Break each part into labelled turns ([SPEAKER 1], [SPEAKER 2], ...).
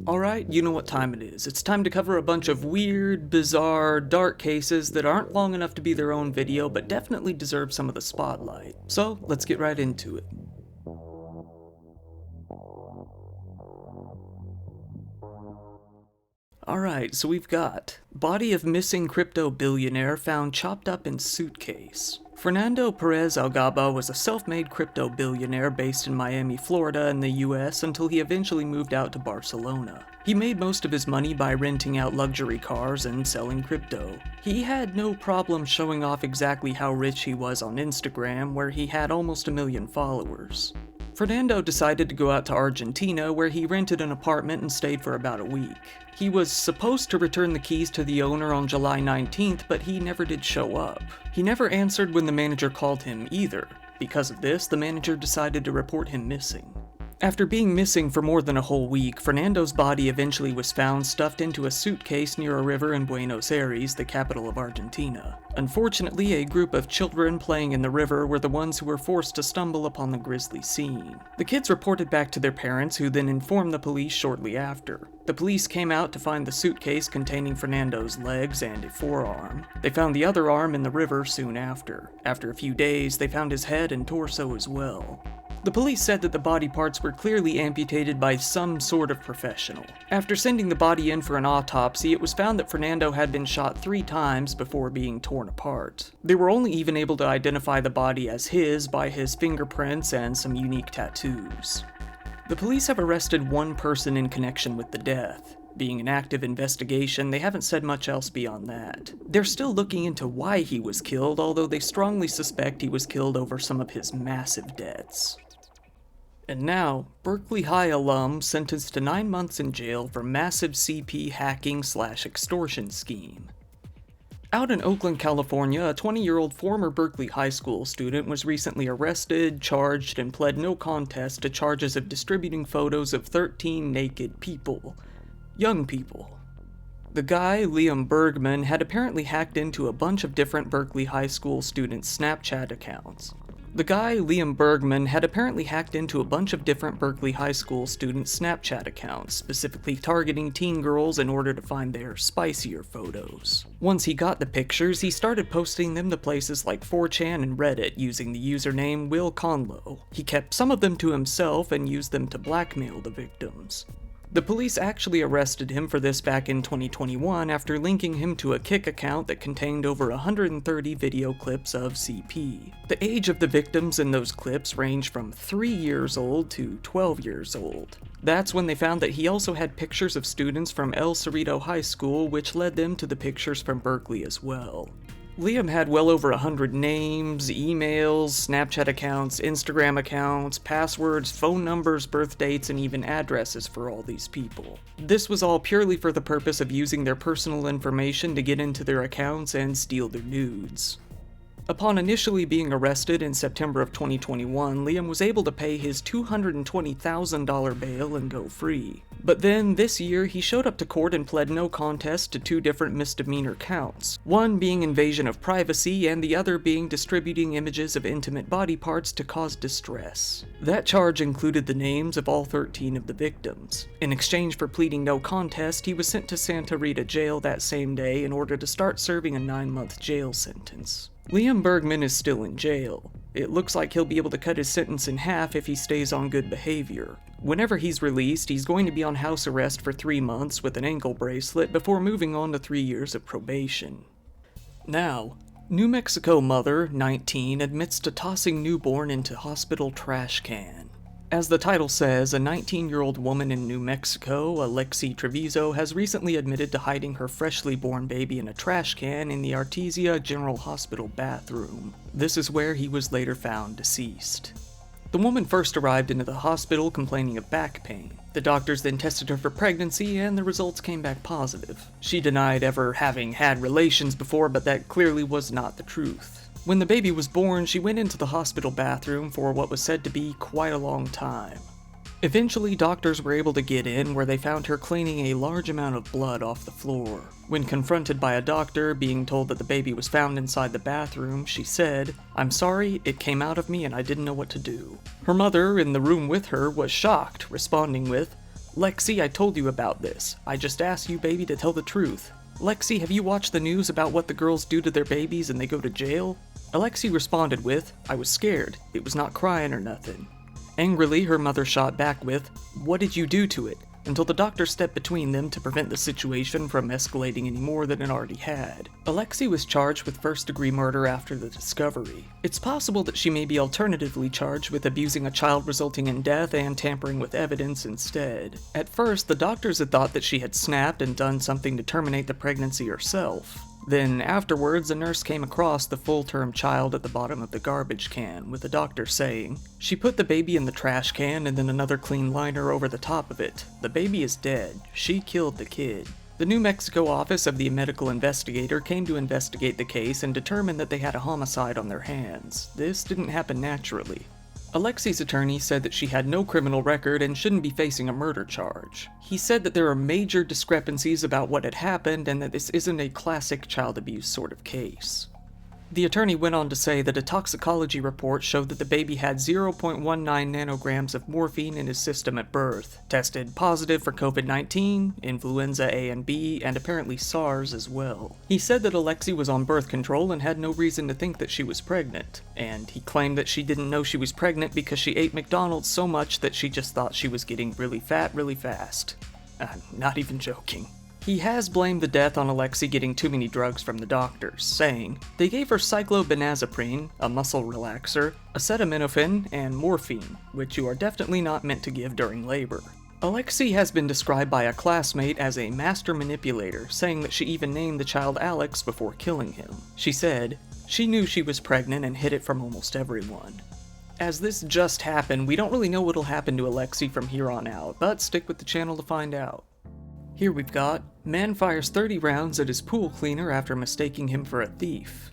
[SPEAKER 1] Alright, you know what time it is. It's time to cover a bunch of weird, bizarre, dark cases that aren't long enough to be their own video, but definitely deserve some of the spotlight. So, let's get right into it. Alright, so we've got body of missing crypto billionaire found chopped up in suitcase. Fernando Perez Algaba was a self-made crypto billionaire based in Miami, Florida in the US until he eventually moved out to Barcelona. He made most of his money by renting out luxury cars and selling crypto. He had no problem showing off exactly how rich he was on Instagram, where he had almost 1 million followers. Fernando decided to go out to Argentina, where he rented an apartment and stayed for about a week. He was supposed to return the keys to the owner on July 19th, but he never did show up. He never answered when the manager called him either. Because of this, the manager decided to report him missing. After being missing for more than a whole week, Fernando's body eventually was found stuffed into a suitcase near a river in Buenos Aires, the capital of Argentina. Unfortunately, a group of children playing in the river were the ones who were forced to stumble upon the grisly scene. The kids reported back to their parents, who then informed the police shortly after. The police came out to find the suitcase containing Fernando's legs and a forearm. They found the other arm in the river soon after. After a few days, they found his head and torso as well. The police said that the body parts were clearly amputated by some sort of professional. After sending the body in for an autopsy, it was found that Fernando had been shot 3 times before being torn apart. They were only even able to identify the body as his by his fingerprints and some unique tattoos. The police have arrested 1 person in connection with the death. Being an active investigation, they haven't said much else beyond that. They're still looking into why he was killed, although they strongly suspect he was killed over some of his massive debts. And now, Berkeley High alum sentenced to 9 months in jail for massive CP hacking/extortion scheme. Out in Oakland, California, a 20-year-old former Berkeley High School student was recently arrested, charged, and pled no contest to charges of distributing photos of 13 naked people. Young people. The guy, Liam Bergman, had apparently hacked into a bunch of different Berkeley High School students' Snapchat accounts. Specifically targeting teen girls in order to find their spicier photos. Once he got the pictures, he started posting them to places like 4chan and Reddit using the username Will Conlow. He kept some of them to himself and used them to blackmail the victims. The police actually arrested him for this back in 2021 after linking him to a Kik account that contained over 130 video clips of CP. The age of the victims in those clips ranged from 3 years old to 12 years old. That's when they found that he also had pictures of students from El Cerrito High School, which led them to the pictures from Berkeley as well. Liam had well over 100 names, emails, Snapchat accounts, Instagram accounts, passwords, phone numbers, birth dates, and even addresses for all these people. This was all purely for the purpose of using their personal information to get into their accounts and steal their nudes. Upon initially being arrested in September of 2021, Liam was able to pay his $220,000 bail and go free. But then, this year, he showed up to court and pled no contest to 2 different misdemeanor counts, one being invasion of privacy and the other being distributing images of intimate body parts to cause distress. That charge included the names of all 13 of the victims. In exchange for pleading no contest, he was sent to Santa Rita jail that same day in order to start serving a 9-month jail sentence. Liam Bergman is still in jail. It looks like he'll be able to cut his sentence in half if he stays on good behavior. Whenever he's released, he's going to be on house arrest for 3 months with an ankle bracelet before moving on to 3 years of probation. Now, New Mexico mother, 19, admits to tossing newborn into hospital trash can. As the title says, a 19-year-old woman in New Mexico, Alexi Treviso, has recently admitted to hiding her freshly born baby in a trash can in the Artesia General Hospital bathroom. This is where he was later found deceased. The woman first arrived into the hospital complaining of back pain. The doctors then tested her for pregnancy, and the results came back positive. She denied ever having had relations before, but that clearly was not the truth. When the baby was born, she went into the hospital bathroom for what was said to be quite a long time. Eventually, doctors were able to get in, where they found her cleaning a large amount of blood off the floor. When confronted by a doctor, being told that the baby was found inside the bathroom, she said, "I'm sorry, it came out of me and I didn't know what to do." Her mother, in the room with her, was shocked, responding with, "Lexi, I told you about this. I just asked you, baby, to tell the truth. Lexi, have you watched the news about what the girls do to their babies and they go to jail?" Alexi responded with, "I was scared. It was not crying or nothing." Angrily, her mother shot back with, "What did you do to it?" until the doctor stepped between them to prevent the situation from escalating any more than it already had. Alexi was charged with first-degree murder after the discovery. It's possible that she may be alternatively charged with abusing a child resulting in death and tampering with evidence instead. At first, the doctors had thought that she had snapped and done something to terminate the pregnancy herself. Then, afterwards, a nurse came across the full-term child at the bottom of the garbage can, with the doctor saying, "She put the baby in the trash can and then another clean liner over the top of it. The baby is dead. She killed the kid." The New Mexico office of the medical investigator came to investigate the case and determined that they had a homicide on their hands. This didn't happen naturally. Alexi's attorney said that she had no criminal record and shouldn't be facing a murder charge. He said that there are major discrepancies about what had happened and that this isn't a classic child abuse sort of case. The attorney went on to say that a toxicology report showed that the baby had 0.19 nanograms of morphine in his system at birth, tested positive for COVID-19, influenza A and B, and apparently SARS as well. He said that Alexi was on birth control and had no reason to think that she was pregnant, and he claimed that she didn't know she was pregnant because she ate McDonald's so much that she just thought she was getting really fat really fast. I'm not even joking. He has blamed the death on Alexi getting too many drugs from the doctors, saying, "They gave her cyclobenzaprine, a muscle relaxer, acetaminophen, and morphine, which you are definitely not meant to give during labor." Alexi has been described by a classmate as a master manipulator, saying that she even named the child Alex before killing him. She said, "She knew she was pregnant and hid it from almost everyone." As this just happened, we don't really know what'll happen to Alexi from here on out, but stick with the channel to find out. Here we've got, man fires 30 rounds at his pool cleaner after mistaking him for a thief.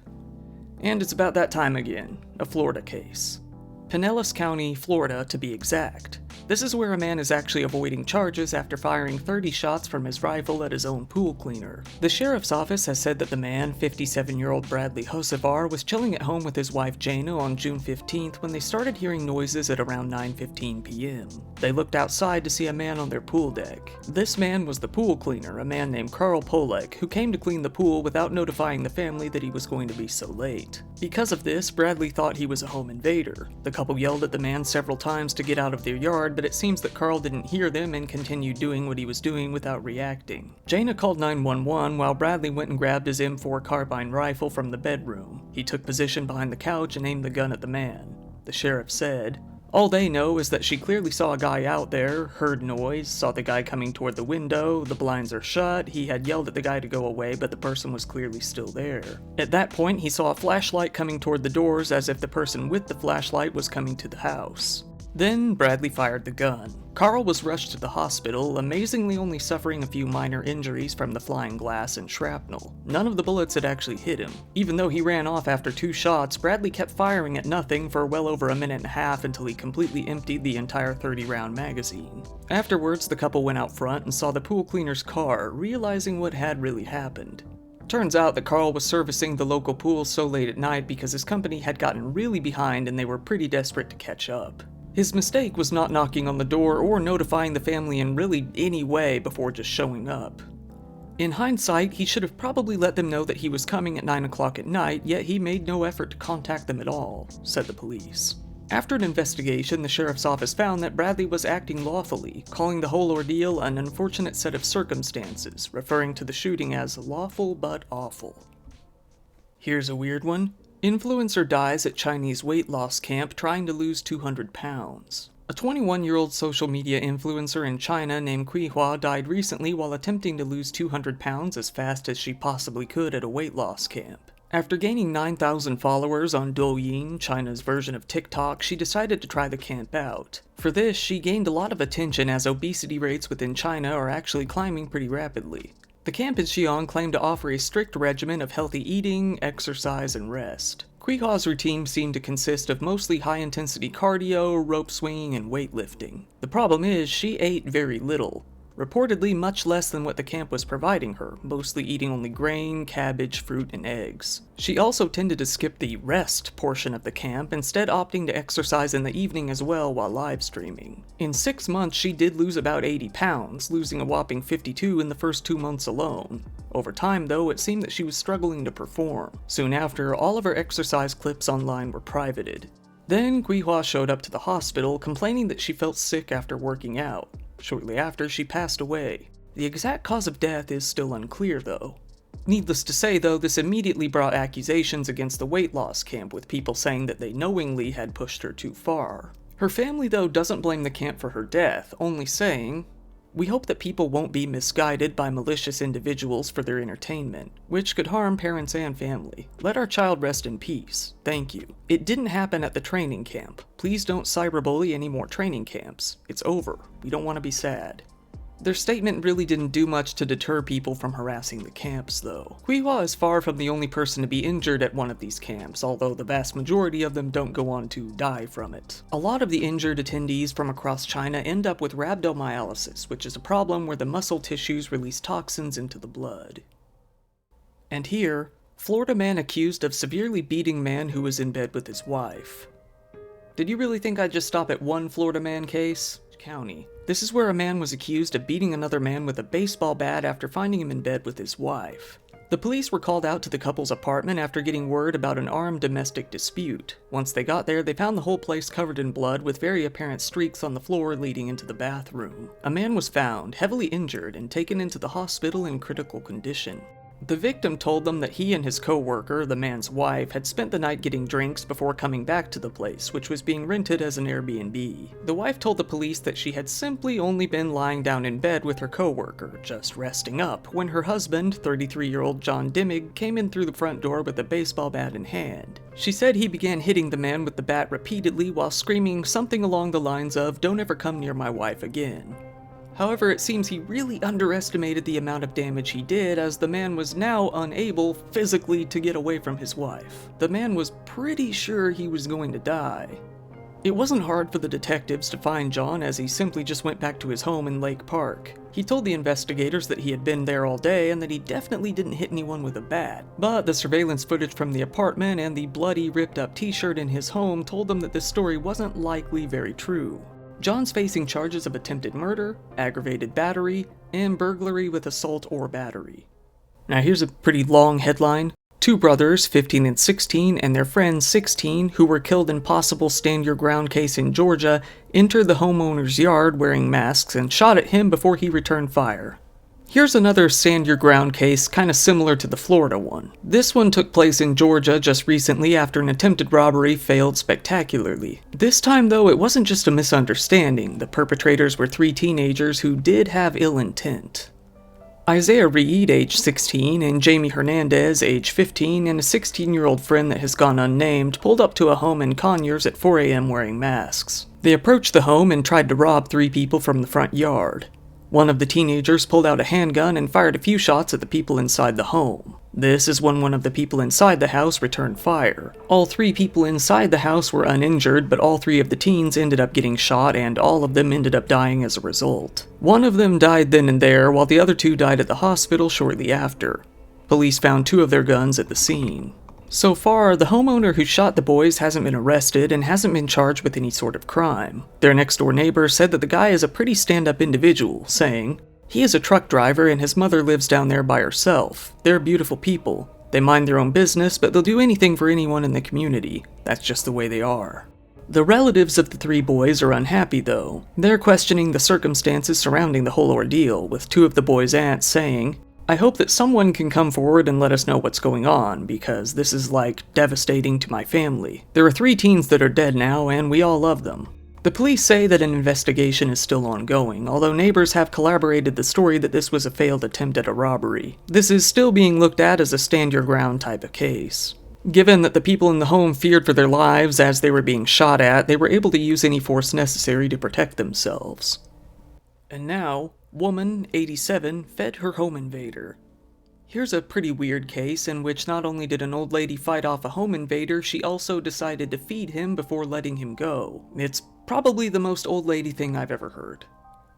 [SPEAKER 1] And it's about that time again, a Florida case. Pinellas County, Florida to be exact. This is where a man is actually avoiding charges after firing 30 shots from his rifle at his own pool cleaner. The sheriff's office has said that the man, 57-year-old Bradley Hocevar, was chilling at home with his wife Jana on June 15th when they started hearing noises at around 9:15 p.m. They looked outside to see a man on their pool deck. This man was the pool cleaner, a man named Carl Polek, who came to clean the pool without notifying the family that he was going to be so late. Because of this, Bradley thought he was a home invader. The couple yelled at the man several times to get out of their yard, but it seems that Carl didn't hear them and continued doing what he was doing without reacting. Jana called 911 while Bradley went and grabbed his M4 carbine rifle from the bedroom. He took position behind the couch and aimed the gun at the man. The sheriff said, "All they know is that she clearly saw a guy out there, heard noise, saw the guy coming toward the window, the blinds are shut, he had yelled at the guy to go away, but the person was clearly still there. At that point, he saw a flashlight coming toward the doors as if the person with the flashlight was coming to the house. Then, Bradley fired the gun. Carl was rushed to the hospital, amazingly only suffering a few minor injuries from the flying glass and shrapnel. None of the bullets had actually hit him. Even though he ran off after 2 shots, Bradley kept firing at nothing for well over a minute and a half until he completely emptied the entire 30-round magazine. Afterwards, the couple went out front and saw the pool cleaner's car, realizing what had really happened. Turns out that Carl was servicing the local pool so late at night because his company had gotten really behind and they were pretty desperate to catch up. His mistake was not knocking on the door or notifying the family in really any way before just showing up. In hindsight, he should have probably let them know that he was coming at 9 o'clock at night, yet he made no effort to contact them at all, said the police. After an investigation, the sheriff's office found that Bradley was acting lawfully, calling the whole ordeal an unfortunate set of circumstances, referring to the shooting as lawful but awful. Here's a weird one. Influencer dies at Chinese weight loss camp trying to lose 200 pounds. A 21-year-old social media influencer in China named Kui Hua died recently while attempting to lose 200 pounds as fast as she possibly could at a weight loss camp. After gaining 9,000 followers on Douyin, China's version of TikTok, she decided to try the camp out. For this, she gained a lot of attention as obesity rates within China are actually climbing pretty rapidly. The camp in Xi'an claimed to offer a strict regimen of healthy eating, exercise, and rest. Kweeha's routine seemed to consist of mostly high-intensity cardio, rope swinging, and weightlifting. The problem is, she ate very little. Reportedly much less than what the camp was providing her, mostly eating only grain, cabbage, fruit, and eggs. She also tended to skip the rest portion of the camp, instead opting to exercise in the evening as well while live streaming. In 6 months, she did lose about 80 pounds, losing a whopping 52 in the first 2 months alone. Over time, though, it seemed that she was struggling to perform. Soon after, all of her exercise clips online were privated. Then, Kweeha showed up to the hospital, complaining that she felt sick after working out. Shortly after, she passed away. The exact cause of death is still unclear, though. Needless to say, though, this immediately brought accusations against the weight loss camp, with people saying that they knowingly had pushed her too far. Her family, though, doesn't blame the camp for her death, only saying, "We hope that people won't be misguided by malicious individuals for their entertainment, which could harm parents and family. Let our child rest in peace. Thank you. It didn't happen at the training camp. Please don't cyberbully any more training camps. It's over. We don't want to be sad." Their statement really didn't do much to deter people from harassing the camps, though. Kweeha is far from the only person to be injured at one of these camps, although the vast majority of them don't go on to die from it. A lot of the injured attendees from across China end up with rhabdomyolysis, which is a problem where the muscle tissues release toxins into the blood. And here, Florida man accused of severely beating man who was in bed with his wife. Did you really think I'd just stop at one Florida man case? County. This is where a man was accused of beating another man with a baseball bat after finding him in bed with his wife. The police were called out to the couple's apartment after getting word about an armed domestic dispute. Once they got there, they found the whole place covered in blood with very apparent streaks on the floor leading into the bathroom. A man was found, heavily injured, and taken into the hospital in critical condition. The victim told them that he and his co-worker, the man's wife, had spent the night getting drinks before coming back to the place, which was being rented as an Airbnb. The wife told the police that she had simply only been lying down in bed with her co-worker, just resting up, when her husband, 33-year-old John Dimmig, came in through the front door with a baseball bat in hand. She said he began hitting the man with the bat repeatedly while screaming something along the lines of, "Don't ever come near my wife again." However, it seems he really underestimated the amount of damage he did, as the man was now unable physically to get away from his wife. The man was pretty sure he was going to die. It wasn't hard for the detectives to find John, as he simply just went back to his home in Lake Park. He told the investigators that he had been there all day and that he definitely didn't hit anyone with a bat. But the surveillance footage from the apartment and the bloody, ripped-up t-shirt in his home told them that this story wasn't likely very true. John's facing charges of attempted murder, aggravated battery, and burglary with assault or battery. Now here's a pretty long headline. Two brothers, 15 and 16, and their friend 16, who were killed in possible stand-your-ground case in Georgia, entered the homeowner's yard wearing masks and shot at him before he returned fire. Here's another stand-your-ground case kinda similar to the Florida one. This one took place in Georgia just recently after an attempted robbery failed spectacularly. This time, though, it wasn't just a misunderstanding. The perpetrators were 3 teenagers who did have ill intent. Isaiah Reed, age 16, and Jamie Hernandez, age 15, and a 16-year-old friend that has gone unnamed, pulled up to a home in Conyers at 4 a.m. wearing masks. They approached the home and tried to rob 3 people from the front yard. One of the teenagers pulled out a handgun and fired a few shots at the people inside the home. This is when one of the people inside the house returned fire. All 3 people inside the house were uninjured, but all 3 of the teens ended up getting shot, and all of them ended up dying as a result. One of them died then and there, while the other 2 died at the hospital shortly after. Police found 2 of their guns at the scene. So far, the homeowner who shot the boys hasn't been arrested and hasn't been charged with any sort of crime. Their next-door neighbor said that the guy is a pretty stand-up individual, saying, "He is a truck driver and his mother lives down there by herself. They're beautiful people. They mind their own business, but they'll do anything for anyone in the community. That's just the way they are." The relatives of the 3 boys are unhappy, though. They're questioning the circumstances surrounding the whole ordeal, with 2 of the boys' aunts saying, "I hope that someone can come forward and let us know what's going on, because this is, devastating to my family. There are 3 teens that are dead now, and we all love them." The police say that an investigation is still ongoing, although neighbors have corroborated the story that this was a failed attempt at a robbery. This is still being looked at as a stand-your-ground type of case. Given that the people in the home feared for their lives as they were being shot at, they were able to use any force necessary to protect themselves. And now, woman, 87, fed her home invader. Here's a pretty weird case in which not only did an old lady fight off a home invader, she also decided to feed him before letting him go. It's probably the most old lady thing I've ever heard.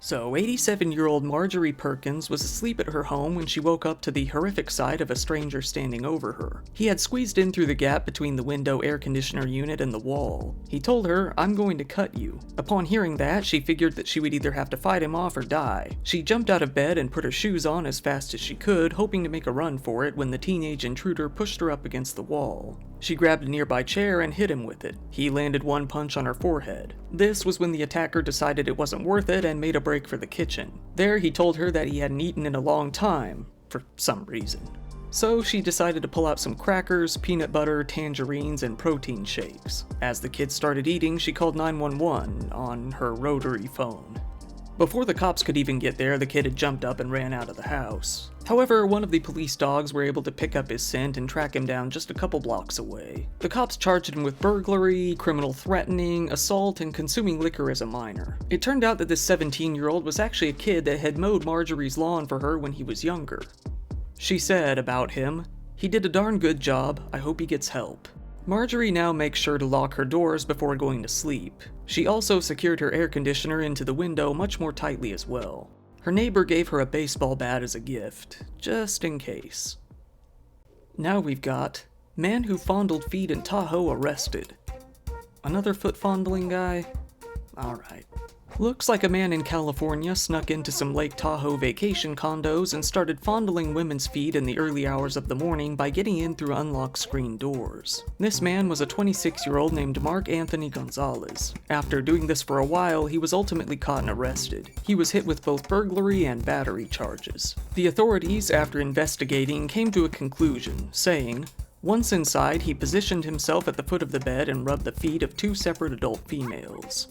[SPEAKER 1] So, 87-year-old Marjorie Perkins was asleep at her home when she woke up to the horrific sight of a stranger standing over her. He had squeezed in through the gap between the window air conditioner unit and the wall. He told her, "I'm going to cut you." Upon hearing that, she figured that she would either have to fight him off or die. She jumped out of bed and put her shoes on as fast as she could, hoping to make a run for it when the teenage intruder pushed her up against the wall. She grabbed a nearby chair and hit him with it. He landed one punch on her forehead. This was when the attacker decided it wasn't worth it and made a break for the kitchen. There, he told her that he hadn't eaten in a long time, for some reason. So she decided to pull out some crackers, peanut butter, tangerines, and protein shakes. As the kids started eating, she called 911 on her rotary phone. Before the cops could even get there, the kid had jumped up and ran out of the house. However, one of the police dogs were able to pick up his scent and track him down just a couple blocks away. The cops charged him with burglary, criminal threatening, assault, and consuming liquor as a minor. It turned out that this 17-year-old was actually a kid that had mowed Marjorie's lawn for her when he was younger. She said about him, "He did a darn good job, I hope he gets help." Marjorie now makes sure to lock her doors before going to sleep. She also secured her air conditioner into the window much more tightly as well. Her neighbor gave her a baseball bat as a gift, just in case. Now we've got man who fondled feet in Tahoe arrested. Another foot fondling guy? Alright. Looks like a man in California snuck into some Lake Tahoe vacation condos and started fondling women's feet in the early hours of the morning by getting in through unlocked screen doors. This man was a 26-year-old named Mark Anthony Gonzalez. After doing this for a while, he was ultimately caught and arrested. He was hit with both burglary and battery charges. The authorities, after investigating, came to a conclusion, saying, once inside, he positioned himself at the foot of the bed and rubbed the feet of two separate adult females.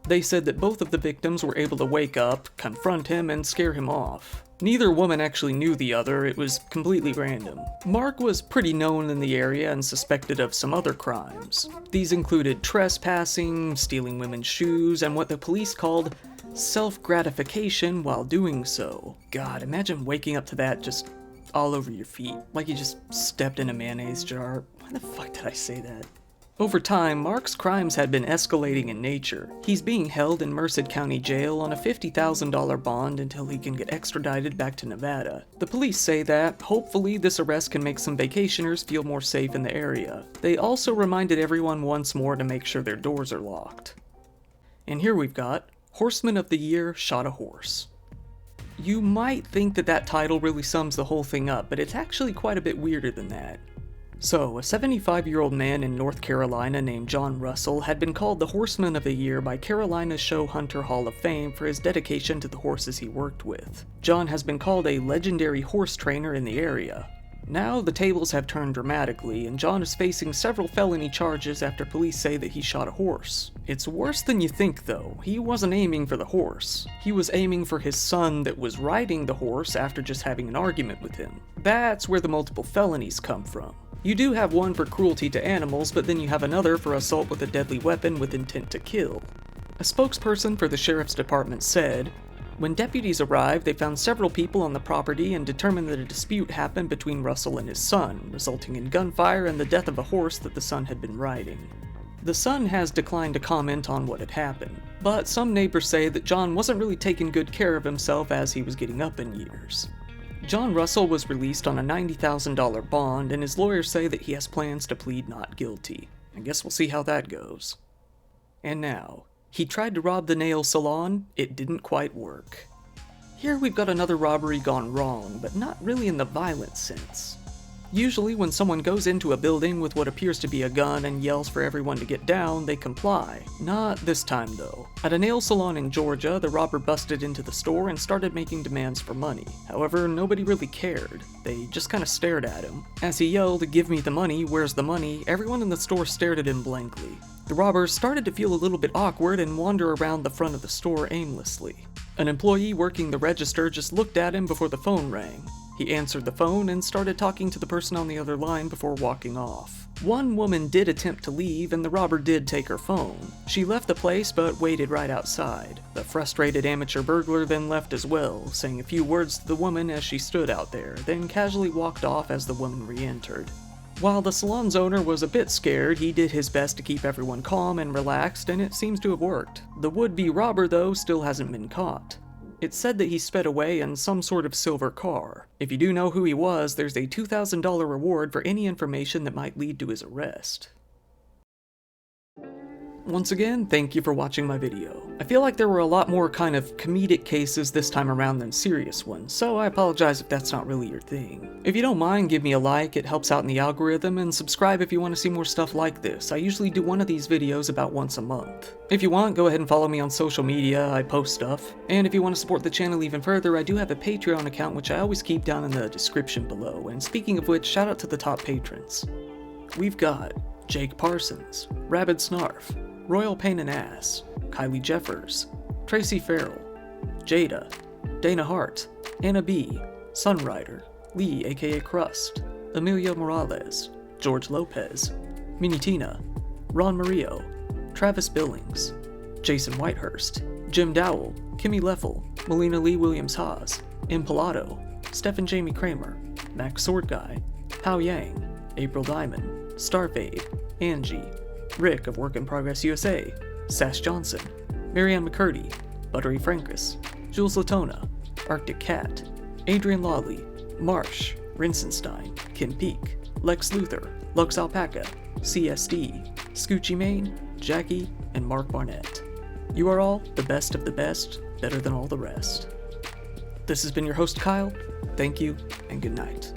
[SPEAKER 1] They said that both of the victims were able to wake up, confront him, and scare him off. Neither woman actually knew the other, it was completely random. Mark was pretty known in the area and suspected of some other crimes. These included trespassing, stealing women's shoes, and what the police called self-gratification while doing so. God, imagine waking up to that just all over your feet, like you just stepped in a mayonnaise jar. Why the fuck did I say that? Over time, Mark's crimes had been escalating in nature. He's being held in Merced County Jail on a $50,000 bond until he can get extradited back to Nevada. The police say that, hopefully, this arrest can make some vacationers feel more safe in the area. They also reminded everyone once more to make sure their doors are locked. And here we've got, Horseman of the Year Shot a Horse. You might think that that title really sums the whole thing up, but it's actually quite a bit weirder than that. So, a 75-year-old man in North Carolina named John Russell had been called the Horseman of the Year by Carolina's Show Hunter Hall of Fame for his dedication to the horses he worked with. John has been called a legendary horse trainer in the area. Now, the tables have turned dramatically, and John is facing several felony charges after police say that he shot a horse. It's worse than you think, though. He wasn't aiming for the horse. He was aiming for his son that was riding the horse after just having an argument with him. That's where the multiple felonies come from. You do have one for cruelty to animals, but then you have another for assault with a deadly weapon with intent to kill. A spokesperson for the sheriff's department said, when deputies arrived, they found several people on the property and determined that a dispute happened between Russell and his son, resulting in gunfire and the death of a horse that the son had been riding. The son has declined to comment on what had happened, but some neighbors say that John wasn't really taking good care of himself as he was getting up in years. John Russell was released on a $90,000 bond, and his lawyers say that he has plans to plead not guilty. I guess we'll see how that goes. And now, he tried to rob the nail salon, it didn't quite work. Here we've got another robbery gone wrong, but not really in the violent sense. Usually when someone goes into a building with what appears to be a gun and yells for everyone to get down, they comply. Not this time though. At a nail salon in Georgia, the robber busted into the store and started making demands for money. However, nobody really cared. They just kinda stared at him. As he yelled, "Give me the money, where's the money?" everyone in the store stared at him blankly. The robbers started to feel a little bit awkward and wander around the front of the store aimlessly. An employee working the register just looked at him before the phone rang. He answered the phone and started talking to the person on the other line before walking off. One woman did attempt to leave, and the robber did take her phone. She left the place but waited right outside. The frustrated amateur burglar then left as well, saying a few words to the woman as she stood out there, then casually walked off as the woman re-entered. While the salon's owner was a bit scared, he did his best to keep everyone calm and relaxed, and it seems to have worked. The would-be robber, though, still hasn't been caught. It's said that he sped away in some sort of silver car. If you do know who he was, there's a $2,000 reward for any information that might lead to his arrest. Once again, thank you for watching my video. I feel like there were a lot more kind of comedic cases this time around than serious ones, so I apologize if that's not really your thing. If you don't mind, give me a like, it helps out in the algorithm, and subscribe if you want to see more stuff like this. I usually do one of these videos about once a month. If you want, go ahead and follow me on social media, I post stuff. And if you want to support the channel even further, I do have a Patreon account which I always keep down in the description below, and speaking of which, shout out to the top patrons. We've got Jake Parsons, Rabid Snarf, Royal Pain and Ass, Kylie Jeffers, Tracy Farrell, Jada, Dana Hart, Anna B, Sunrider, Lee aka Crust, Emilio Morales, George Lopez, Mini Tina, Ron Murillo, Travis Billings, Jason Whitehurst, Jim Dowell, Kimmy Leffel, Melina Lee Williams-Haas, Impalato, Stephen Jamie Kramer, Max Sword Guy, Hao Yang, April Diamond, Starfade, Angie, Rick of Work in Progress USA, Sash Johnson, Marianne McCurdy, Buttery Frankus, Jules Latona, Arctic Cat, Adrian Lawley, Marsh, Rinsenstein, Kim Peak, Lex Luthor, Lux Alpaca, CSD, Scoochie Main, Jackie, and Mark Barnett. You are all the best of the best, better than all the rest. This has been your host Kyle, thank you, and good night.